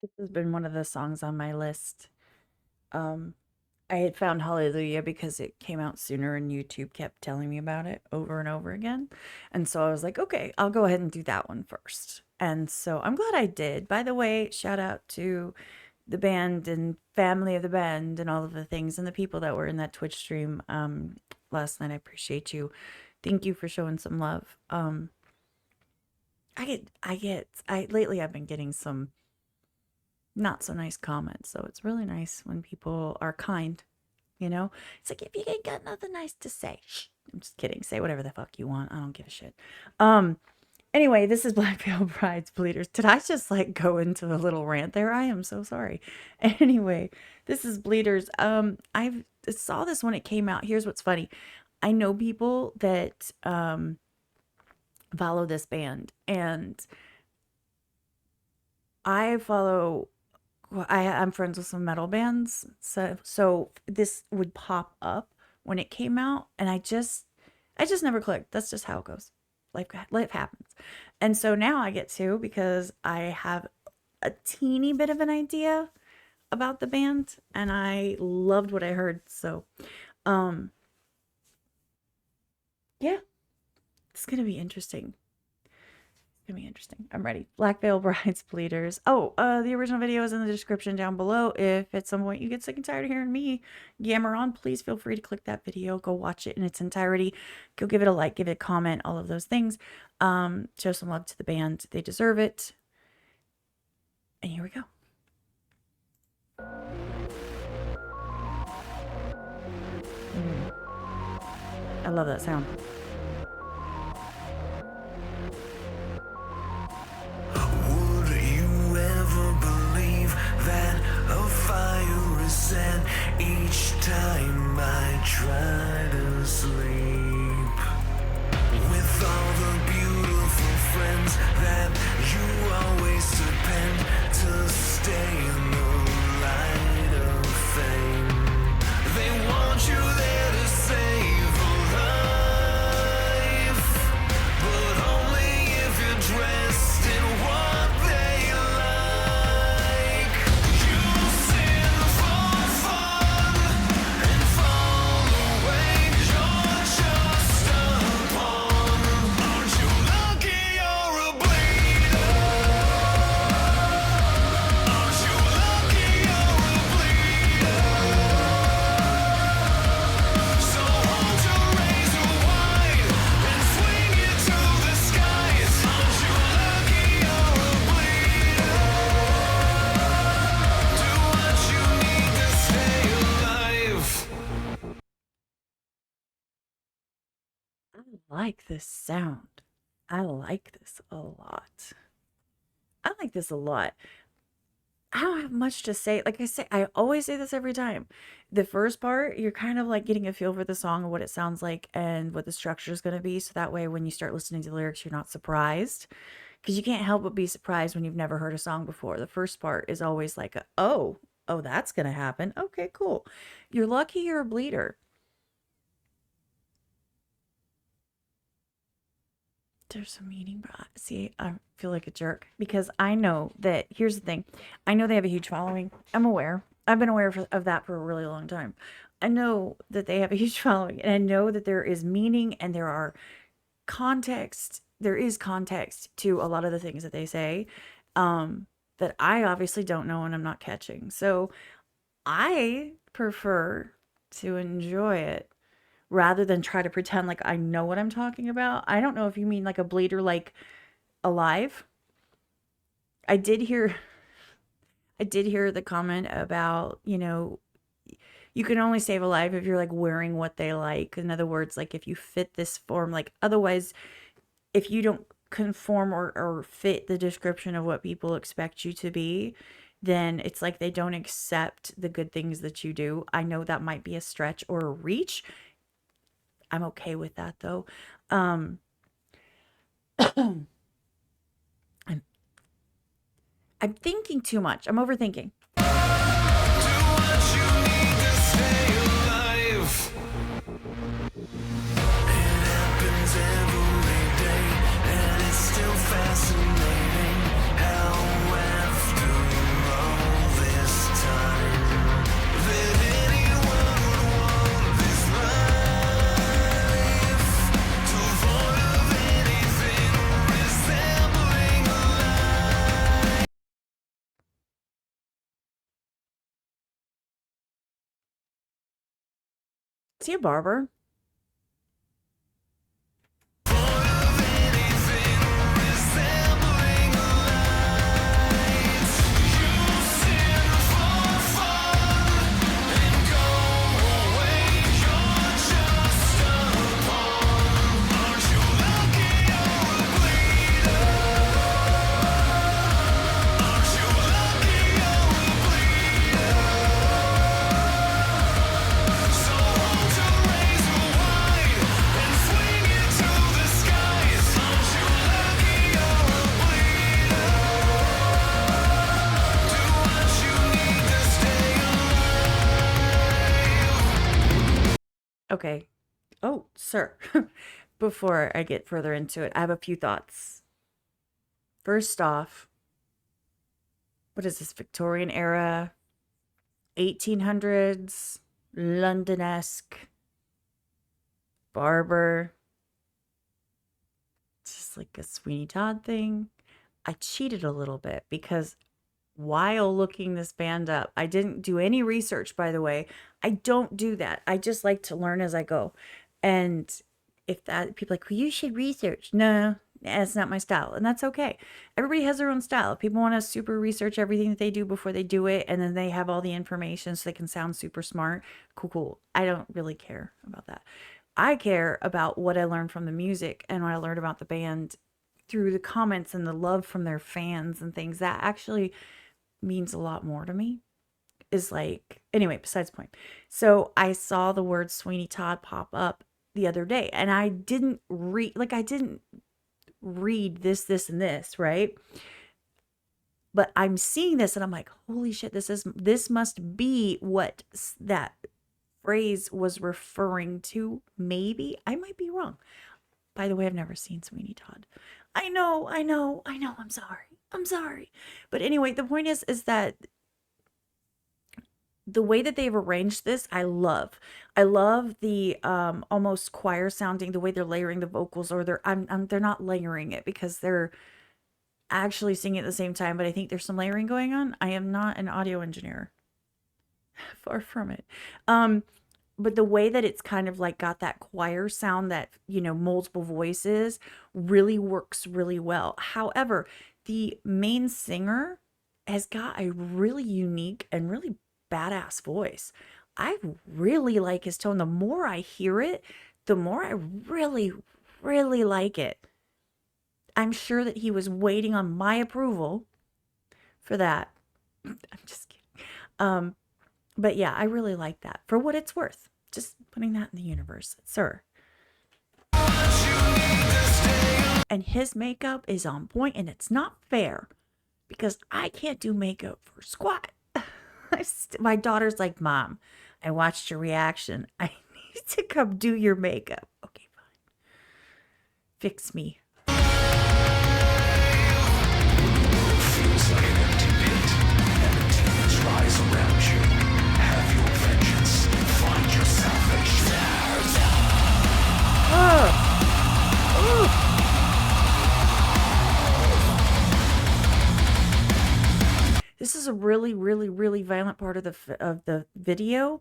This has been one of the songs on my list. Um, I had found Hallelujah because it came out sooner and YouTube kept telling me about it over and over again. And so I was like, okay, I'll go ahead and do that one first. And so I'm glad I did. By the way, shout out to the band and family of the band and all of the things and the people that were in that Twitch stream last night. I appreciate you. Thank you for showing some love. I lately I've been getting some not so nice comments. So it's really nice when people are kind, you know? It's like if you ain't got nothing nice to say. I'm just kidding. Say whatever the fuck you want. I don't give a shit. Um anyway, this is Black Veil Brides Bleeders. Did I just like go into a little rant there? I am so sorry. Anyway, this is Bleeders. I saw this when it came out. Here's what's funny. I know people that follow this band and I follow I'm friends with some metal bands, so this would pop up when it came out, and I just never clicked. That's just how it goes. Life happens, and so now I get to because I have a teeny bit of an idea about the band, and I loved what I heard. So, um, yeah, it's gonna be interesting. Gonna be interesting. I'm ready. Black Veil Brides Bleeders. Oh, the original video is in the description down below. If at some point you get sick and tired of hearing me yammer on, please feel free to click that video. Go watch it in its entirety. Go give it a like, give it a comment, all of those things. Show some love to the band. They deserve it. And here we go. I love that sound. Would you ever believe that a fire is set each time I try to sleep? With all the beautiful friends that you always depend to stay in the light of fame, they want you there to save a life, but only if you're dressed in what they like. You sin for fun and fall away. You're just a pawn. Aren't you lucky you're a bleeder? Aren't you lucky you're a bleeder? So hold your razor wide and swing it to the skies. Aren't you lucky you're a bleeder? Do what you need to stay alive. I like this sound. I like this a lot. I like this a lot. I don't have much to say. Like I say, I always say this every time. The first part, you're kind of like getting a feel for the song and what it sounds like and what the structure is going to be. So that way, when you start listening to the lyrics, you're not surprised. Because you can't help but be surprised when you've never heard a song before. The first part is always like, oh, that's going to happen. Okay, cool. You're lucky you're a bleeder. There's a meaning, but see, I feel like a jerk because I know that here's the thing. I know they have a huge following. I'm aware. I've been aware of that for a really long time. I know that they have a huge following, and I know that there is meaning and there are context. There is context to a lot of the things that they say that I obviously don't know and I'm not catching. So I prefer to enjoy it rather than try to pretend like I know what I'm talking about. I don't know if you mean like a bleeder like alive. I did hear I did hear the comment about, you can only save a life if you're like wearing what they like. In other words, like if you fit this form, like otherwise if you don't conform or fit the description of what people expect you to be, then it's like they don't accept the good things that you do. I know that might be a stretch or a reach. I'm okay with that though. Um, I'm I'm thinking too much. I'm overthinking. Do what you need to stay alive. It happens every day, and it's still fascinating how after he a barber? Okay. Oh, sir. Before I get further into it, I have a few thoughts. First off, what is this, Victorian era, 1800s, London-esque, barber, just like a Sweeney Todd thing? I cheated a little bit because while looking this band up, I didn't do any research, by the way. I don't do that. I just like to learn as I go. And if that, people are like, well, you should research. No, it's not my style. And that's okay. Everybody has their own style. If people want to super research everything that they do before they do it, and then they have all the information so they can sound super smart, cool, cool. I don't really care about that. I care about what I learned from the music and what I learned about the band through the comments and the love from their fans and things. That actually means a lot more to me. Is like, anyway, besides the point. So I saw the word Sweeney Todd pop up the other day, and I didn't read this and this, right? But I'm seeing this and I'm like, holy shit, this must be what that phrase was referring to. Maybe I might be wrong. By the way, I've never seen Sweeney Todd. I know. I'm sorry. But anyway, the point is that the way that they've arranged this, I love. I love the almost choir sounding, the way they're layering the vocals, or they're not layering it because they're actually singing at the same time, but I think there's some layering going on. I am not an audio engineer. Far from it. But the way that it's kind of like got that choir sound, that, multiple voices, really works really well. However, the main singer has got a really unique and really badass voice. I really like his tone. The more I hear it, the more I really, really like it. I'm sure that he was waiting on my approval for that. I'm just kidding. But yeah, I really like that. For what it's worth. Just putting that in the universe, sir. And his makeup is on point, and it's not fair because I can't do makeup for squat. My daughter's like, Mom, I watched your reaction. I need to come do your makeup. Okay, fine. Fix me. Feels like an empty pit, and the demons rise around you. Have your vengeance. Find your salvation. This is a really, really, really violent part of the video,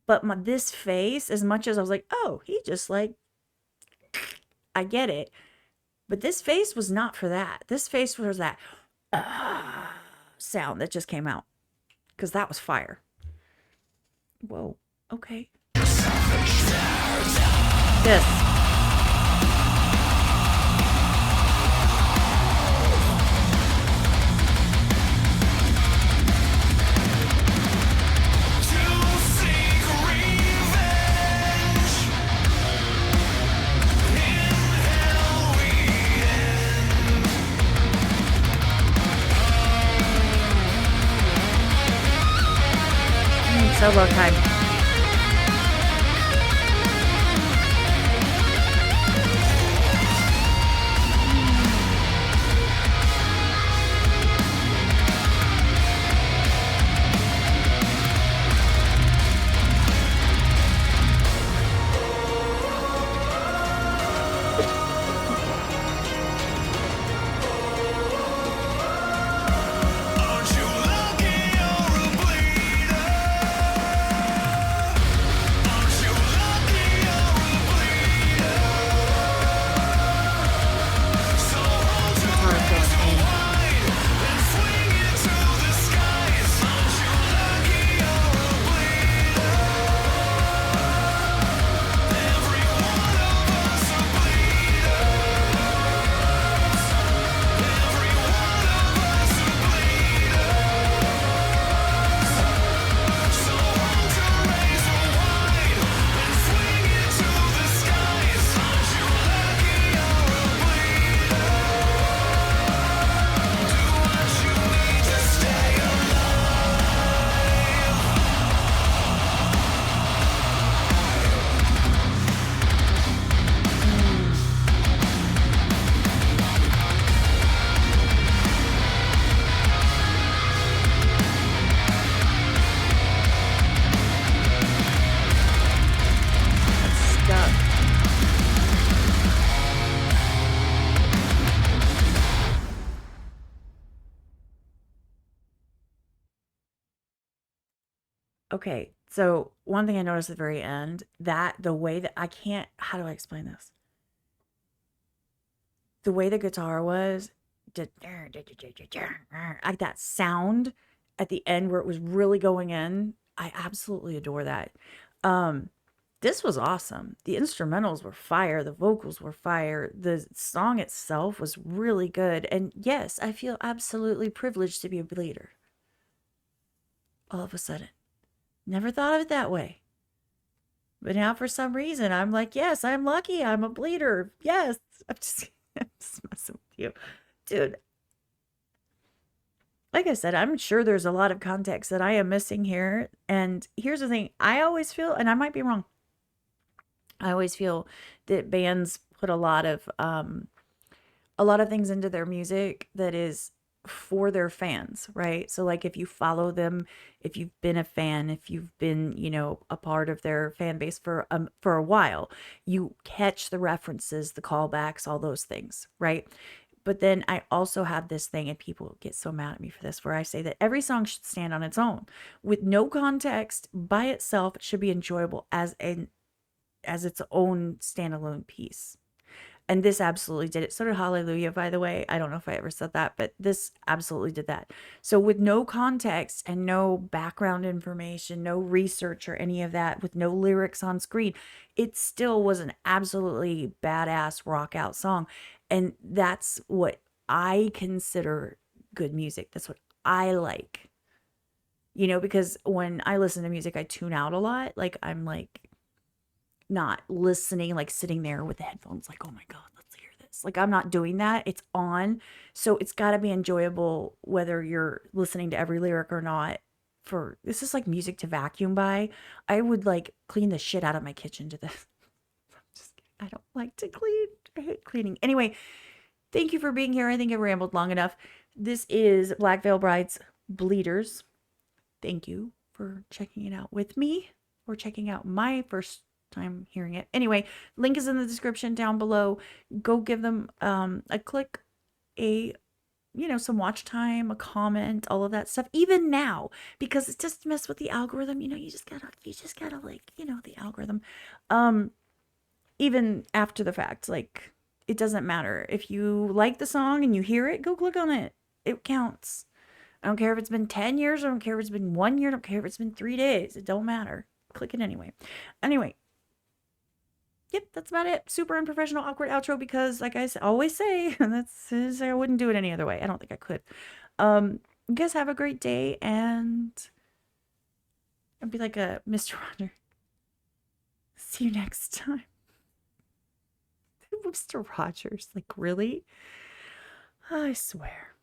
but this face, as much as I was like, oh, he just like, I get it, but this face was not for that. This face was that sound that just came out, because that was fire. Whoa, okay. This. Solo time. Okay, so one thing I noticed at the very end, that the way that I can't, how do I explain this? The way the guitar was, like that sound at the end where it was really going in, I absolutely adore that. Um, this was awesome. The instrumentals were fire, the vocals were fire, the song itself was really good. And yes, I feel absolutely privileged to be a bleeder all of a sudden. Never thought of it that way. But now for some reason, I'm like, yes, I'm lucky. I'm a bleeder. Yes. I'm just messing with you. Dude, like I said, I'm sure there's a lot of context that I am missing here. And here's the thing, I always feel, and I might be wrong, I always feel that bands put a lot of things into their music that is for their fans, right? So like if you follow them, if you've been a fan, if you've been, a part of their fan base for a while, you catch the references, the callbacks, all those things, right? But then I also have this thing, and people get so mad at me for this, where I say that every song should stand on its own with no context by itself. It should be enjoyable as its own standalone piece. And this absolutely did it. So did Hallelujah, by the way. I don't know if I ever said that, but this absolutely did that. So with no context and no background information, no research or any of that, with no lyrics on screen, it still was an absolutely badass rock out song. And that's what I consider good music. That's what I like. Because when I listen to music, I tune out a lot. Like I'm like not listening, like sitting there with the headphones, like, oh my God, let's hear this. Like, I'm not doing that. It's on. So it's got to be enjoyable, whether you're listening to every lyric or not. For this is like music to vacuum by. I would like clean the shit out of my kitchen to this. I don't like to clean. I hate cleaning. Anyway, thank you for being here. I think I rambled long enough. This is Black Veil Bride's Bleeders. Thank you for checking it out with me, or checking out my first time hearing it. Anyway, link is in the description down below. Go give them a click, a some watch time, a comment, all of that stuff. Even now, because it's just mess with the algorithm. You just gotta like the algorithm. Um, Even after the fact, like it doesn't matter if you like the song and you hear it. Go click on it. It counts. I don't care if it's been 10 years. I don't care if it's been 1 year. I don't care if it's been 3 days. It don't matter. Click it anyway. Anyway, yep, that's about it. Super unprofessional, awkward outro because, like I always say, I wouldn't do it any other way. I don't think I could. You guys have a great day, and I'll be like a Mr. Roger. See you next time. Mr. Rogers, like really? I swear.